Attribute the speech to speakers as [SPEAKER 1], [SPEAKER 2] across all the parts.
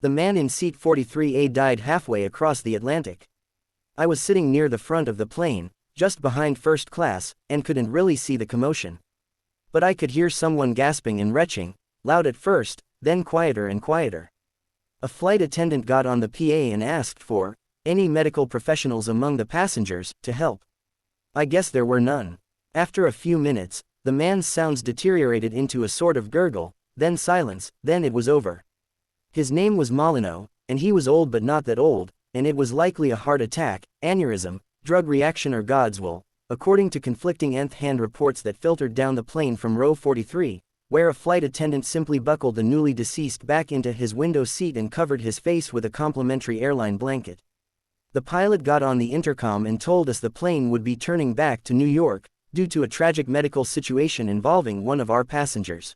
[SPEAKER 1] The man in seat 43A died halfway across the Atlantic. I was sitting near the front of the plane, just behind first class, and couldn't really see the commotion. But I could hear someone gasping and retching, loud at first, then quieter and quieter. A flight attendant got on the PA and asked for any medical professionals among the passengers to help. I guess there were none. After a few minutes, the man's sounds deteriorated into a sort of gurgle, then silence, then it was over. His name was Molyneux, and he was old but not that old, and it was likely a heart attack, aneurysm, drug reaction or God's will, according to conflicting nth-hand reports that filtered down the plane from row 43, where a flight attendant simply buckled the newly deceased back into his window seat and covered his face with a complimentary airline blanket. The pilot got on the intercom and told us the plane would be turning back to New York, due to a tragic medical situation involving one of our passengers.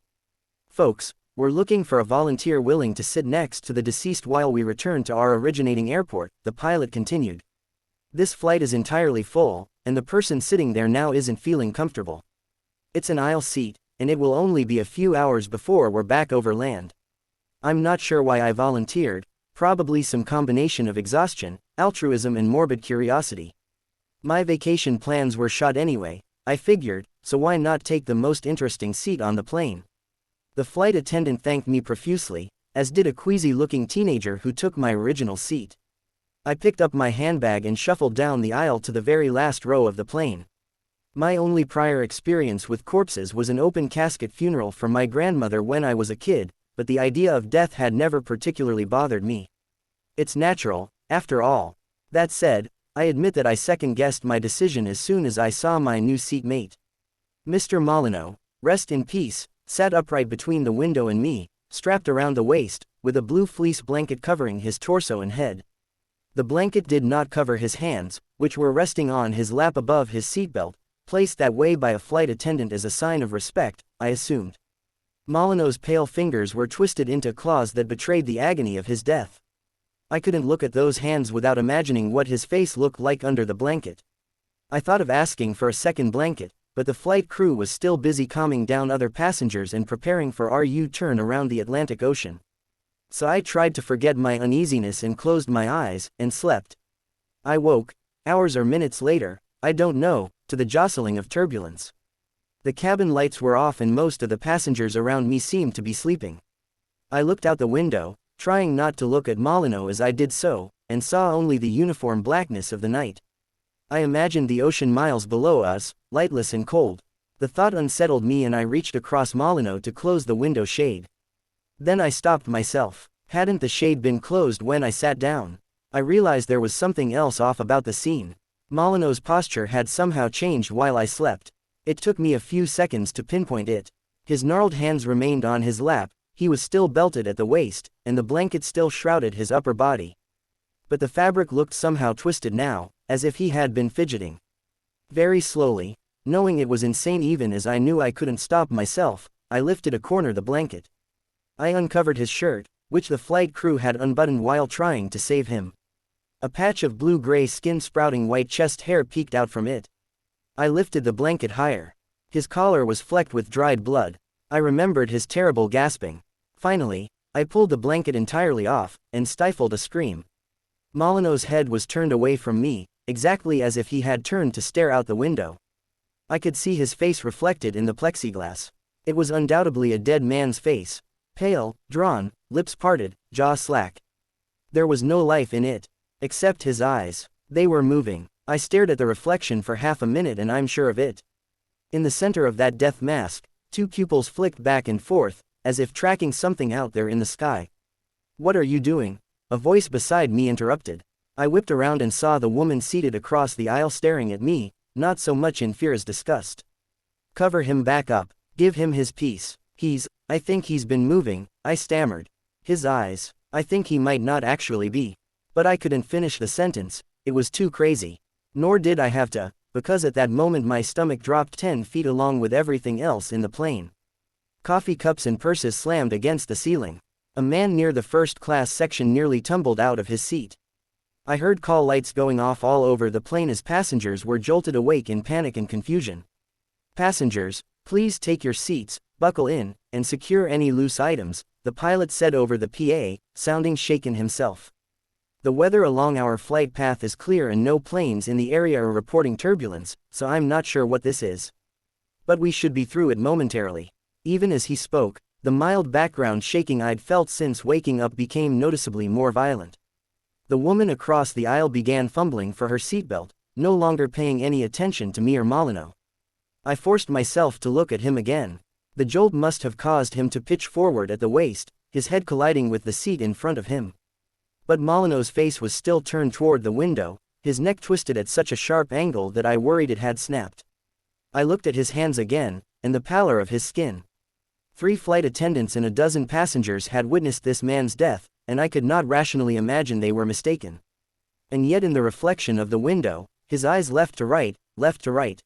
[SPEAKER 1] Folks, we're looking for a volunteer willing to sit next to the deceased while we return to our originating airport, the pilot continued. This flight is entirely full, and the person sitting there now isn't feeling comfortable. It's an aisle seat, and it will only be a few hours before we're back over land. I'm not sure why I volunteered, probably some combination of exhaustion, altruism and morbid curiosity. My vacation plans were shot anyway, I figured, so why not take the most interesting seat on the plane? The flight attendant thanked me profusely, as did a queasy-looking teenager who took my original seat. I picked up my handbag and shuffled down the aisle to the very last row of the plane. My only prior experience with corpses was an open casket funeral for my grandmother when I was a kid, but the idea of death had never particularly bothered me. It's natural, after all. That said, I admit that I second-guessed my decision as soon as I saw my new seatmate. Mr. Molyneux, rest in peace, sat upright between the window and me, strapped around the waist, with a blue fleece blanket covering his torso and head. The blanket did not cover his hands, which were resting on his lap above his seatbelt, placed that way by a flight attendant as a sign of respect, I assumed. Molyneux's pale fingers were twisted into claws that betrayed the agony of his death. I couldn't look at those hands without imagining what his face looked like under the blanket. I thought of asking for a second blanket, but the flight crew was still busy calming down other passengers and preparing for our U-turn around the Atlantic Ocean. So I tried to forget my uneasiness and closed my eyes, and slept. I woke, hours or minutes later, I don't know, to the jostling of turbulence. The cabin lights were off and most of the passengers around me seemed to be sleeping. I looked out the window, trying not to look at Molyneux as I did so, and saw only the uniform blackness of the night. I imagined the ocean miles below us, lightless and cold. The thought unsettled me and I reached across Molyneux to close the window shade. Then I stopped myself. Hadn't the shade been closed when I sat down? I realized there was something else off about the scene. Molyneux's posture had somehow changed while I slept. It took me a few seconds to pinpoint it. His gnarled hands remained on his lap, he was still belted at the waist, and the blanket still shrouded his upper body. But the fabric looked somehow twisted now, as if he had been fidgeting. Very slowly, knowing it was insane even as I knew I couldn't stop myself, I lifted a corner of the blanket. I uncovered his shirt, which the flight crew had unbuttoned while trying to save him. A patch of blue-gray skin sprouting white chest hair peeked out from it. I lifted the blanket higher. His collar was flecked with dried blood. I remembered his terrible gasping. Finally, I pulled the blanket entirely off, and stifled a scream. Molyneux's head was turned away from me, exactly as if he had turned to stare out the window. I could see his face reflected in the plexiglass. It was undoubtedly a dead man's face. Pale, drawn, lips parted, jaw slack. There was no life in it. Except his eyes. They were moving. I stared at the reflection for half a minute and I'm sure of it. In the center of that death mask, two pupils flicked back and forth, as if tracking something out there in the sky. "What are you doing?" A voice beside me interrupted. I whipped around and saw the woman seated across the aisle staring at me, not so much in fear as disgust. "Cover him back up. Give him his peace. I think he's been moving," I stammered. "His eyes. I think he might not actually be." But I couldn't finish the sentence, it was too crazy. Nor did I have to, because at that moment my stomach dropped 10 feet along with everything else in the plane. Coffee cups and purses slammed against the ceiling. A man near the first-class section nearly tumbled out of his seat. I heard call lights going off all over the plane as passengers were jolted awake in panic and confusion. "Passengers, please take your seats, buckle in, and secure any loose items," the pilot said over the PA, sounding shaken himself. The weather along our flight path is clear and no planes in the area are reporting turbulence, so I'm not sure what this is. But we should be through it momentarily. Even as he spoke, the mild background shaking I'd felt since waking up became noticeably more violent. The woman across the aisle began fumbling for her seatbelt, no longer paying any attention to me or Molyneux. I forced myself to look at him again. The jolt must have caused him to pitch forward at the waist, his head colliding with the seat in front of him. But Molyneux's face was still turned toward the window, his neck twisted at such a sharp angle that I worried it had snapped. I looked at his hands again, and the pallor of his skin. 3 flight attendants and a dozen passengers had witnessed this man's death, and I could not rationally imagine they were mistaken. And yet in the reflection of the window, his eyes left to right, left to right.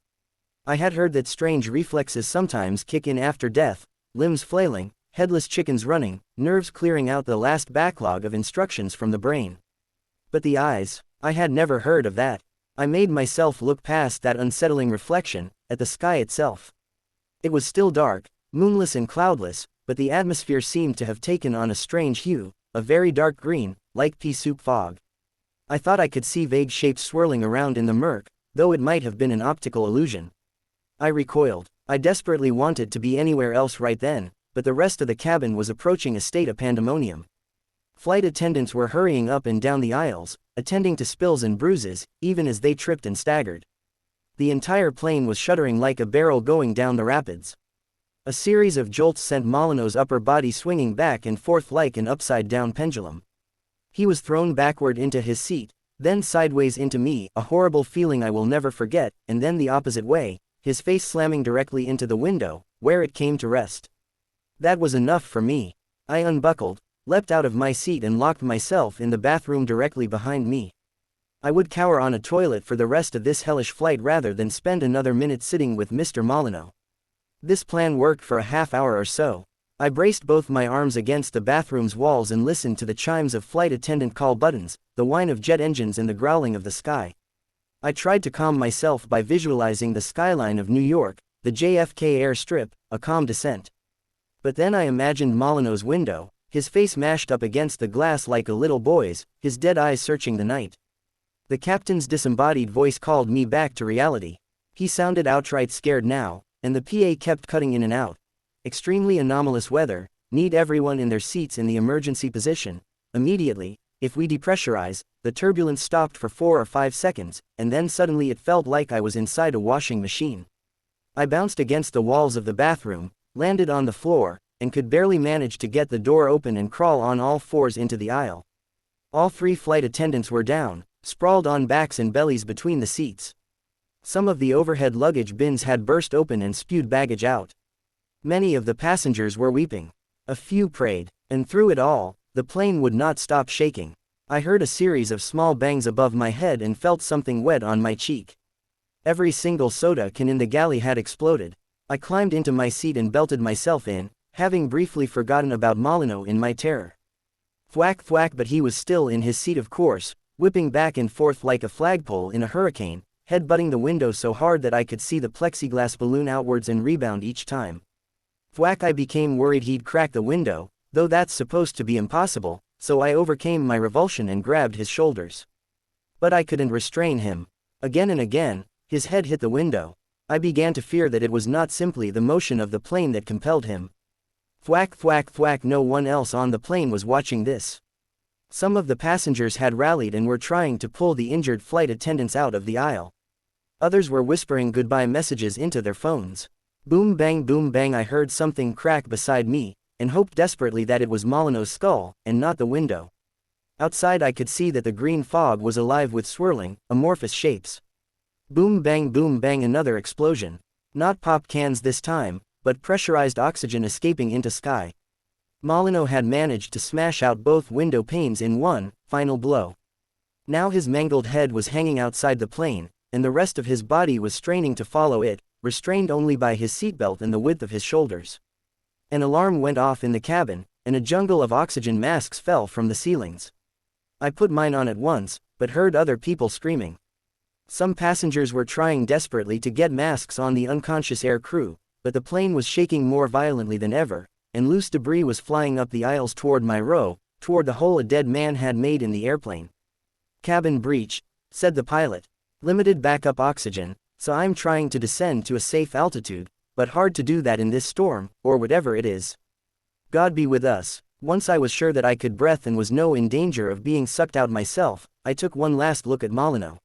[SPEAKER 1] I had heard that strange reflexes sometimes kick in after death, limbs flailing, headless chickens running, nerves clearing out the last backlog of instructions from the brain. But the eyes, I had never heard of that. I made myself look past that unsettling reflection, at the sky itself. It was still dark, moonless and cloudless, but the atmosphere seemed to have taken on a strange hue, a very dark green, like pea soup fog. I thought I could see vague shapes swirling around in the murk, though it might have been an optical illusion. I recoiled. I desperately wanted to be anywhere else right then, but the rest of the cabin was approaching a state of pandemonium. Flight attendants were hurrying up and down the aisles, attending to spills and bruises, even as they tripped and staggered. The entire plane was shuddering like a barrel going down the rapids. A series of jolts sent Molyneux's upper body swinging back and forth like an upside-down pendulum. He was thrown backward into his seat, then sideways into me, a horrible feeling I will never forget, and then the opposite way, his face slamming directly into the window, where it came to rest. That was enough for me. I unbuckled, leapt out of my seat and locked myself in the bathroom directly behind me. I would cower on a toilet for the rest of this hellish flight rather than spend another minute sitting with Mr. Molyneux. This plan worked for a half hour or so. I braced both my arms against the bathroom's walls and listened to the chimes of flight attendant call buttons, the whine of jet engines and the growling of the sky. I tried to calm myself by visualizing the skyline of New York, the JFK airstrip, a calm descent. But then I imagined Molyneux's window, his face mashed up against the glass like a little boy's, his dead eyes searching the night. The captain's disembodied voice called me back to reality. He sounded outright scared now, and the PA kept cutting in and out. Extremely anomalous weather, need everyone in their seats in the emergency position, immediately. If we depressurize, the turbulence stopped for 4 or 5 seconds, and then suddenly it felt like I was inside a washing machine. I bounced against the walls of the bathroom, landed on the floor, and could barely manage to get the door open and crawl on all fours into the aisle. All 3 flight attendants were down, sprawled on backs and bellies between the seats. Some of the overhead luggage bins had burst open and spewed baggage out. Many of the passengers were weeping. A few prayed, and through it all, the plane would not stop shaking. I heard a series of small bangs above my head and felt something wet on my cheek. Every single soda can in the galley had exploded. I climbed into my seat and belted myself in, having briefly forgotten about Molyneux in my terror. Thwack thwack, but he was still in his seat of course, whipping back and forth like a flagpole in a hurricane, head-butting the window so hard that I could see the plexiglass balloon outwards and rebound each time. Thwack, I became worried he'd crack the window, though that's supposed to be impossible, so I overcame my revulsion and grabbed his shoulders. But I couldn't restrain him. Again and again, his head hit the window. I began to fear that it was not simply the motion of the plane that compelled him. Thwack thwack thwack, no one else on the plane was watching this. Some of the passengers had rallied and were trying to pull the injured flight attendants out of the aisle. Others were whispering goodbye messages into their phones. Boom bang, I heard something crack beside me, and hoped desperately that it was Molyneux's skull, and not the window. Outside I could see that the green fog was alive with swirling, amorphous shapes. Boom bang, another explosion. Not pop cans this time, but pressurized oxygen escaping into sky. Molyneux had managed to smash out both window panes in one final blow. Now his mangled head was hanging outside the plane, and the rest of his body was straining to follow it, restrained only by his seatbelt and the width of his shoulders. An alarm went off in the cabin, and a jungle of oxygen masks fell from the ceilings. I put mine on at once, but heard other people screaming. Some passengers were trying desperately to get masks on the unconscious air crew, but the plane was shaking more violently than ever, and loose debris was flying up the aisles toward my row, toward the hole a dead man had made in the airplane. "Cabin breach," said the pilot. "Limited backup oxygen, so I'm trying to descend to a safe altitude, but hard to do that in this storm, or whatever it is. God be with us." Once I was sure that I could breathe and was in danger of being sucked out myself, I took one last look at Molyneux.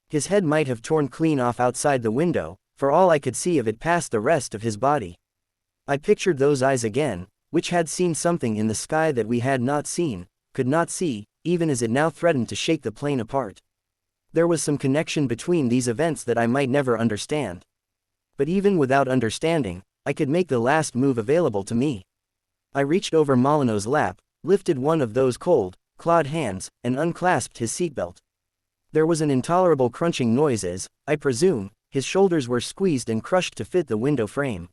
[SPEAKER 1] His head might have torn clean off outside the window, for all I could see of it past the rest of his body. I pictured those eyes again, which had seen something in the sky that we had not seen, could not see, even as it now threatened to shake the plane apart. There was some connection between these events that I might never understand. But even without understanding, I could make the last move available to me. I reached over Molyneux's lap, lifted one of those cold, clawed hands, and unclasped his seatbelt. There was an intolerable crunching noise as, I presume, his shoulders were squeezed and crushed to fit the window frame.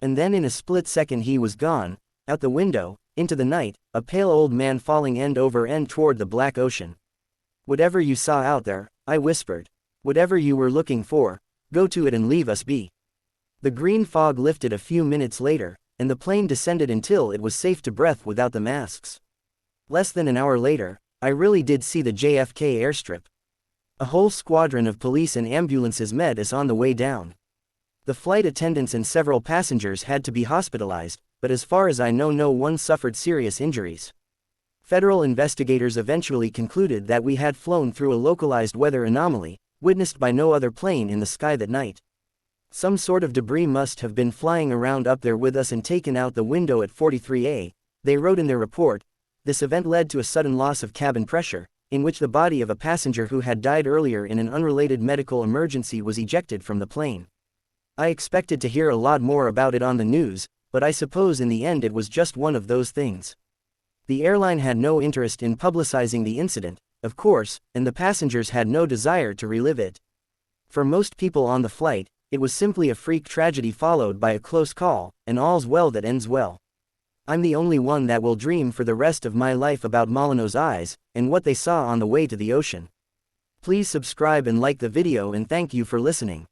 [SPEAKER 1] And then in a split second he was gone, out the window, into the night, a pale old man falling end over end toward the black ocean. "Whatever you saw out there," I whispered. "Whatever you were looking for, go to it and leave us be." The green fog lifted a few minutes later, and the plane descended until it was safe to breathe without the masks. Less than an hour later, I really did see the JFK airstrip. A whole squadron of police and ambulances met us on the way down. The flight attendants and several passengers had to be hospitalized, but as far as I know no one suffered serious injuries. Federal investigators eventually concluded that we had flown through a localized weather anomaly, witnessed by no other plane in the sky that night. Some sort of debris must have been flying around up there with us and taken out the window at 43A, they wrote in their report. This event led to a sudden loss of cabin pressure, in which the body of a passenger who had died earlier in an unrelated medical emergency was ejected from the plane. I expected to hear a lot more about it on the news, but I suppose in the end it was just one of those things. The airline had no interest in publicizing the incident, of course, and the passengers had no desire to relive it. For most people on the flight, it was simply a freak tragedy followed by a close call, and all's well that ends well. I'm the only one that will dream for the rest of my life about Molyneux's eyes, and what they saw on the way to the ocean. Please subscribe and like the video, and thank you for listening.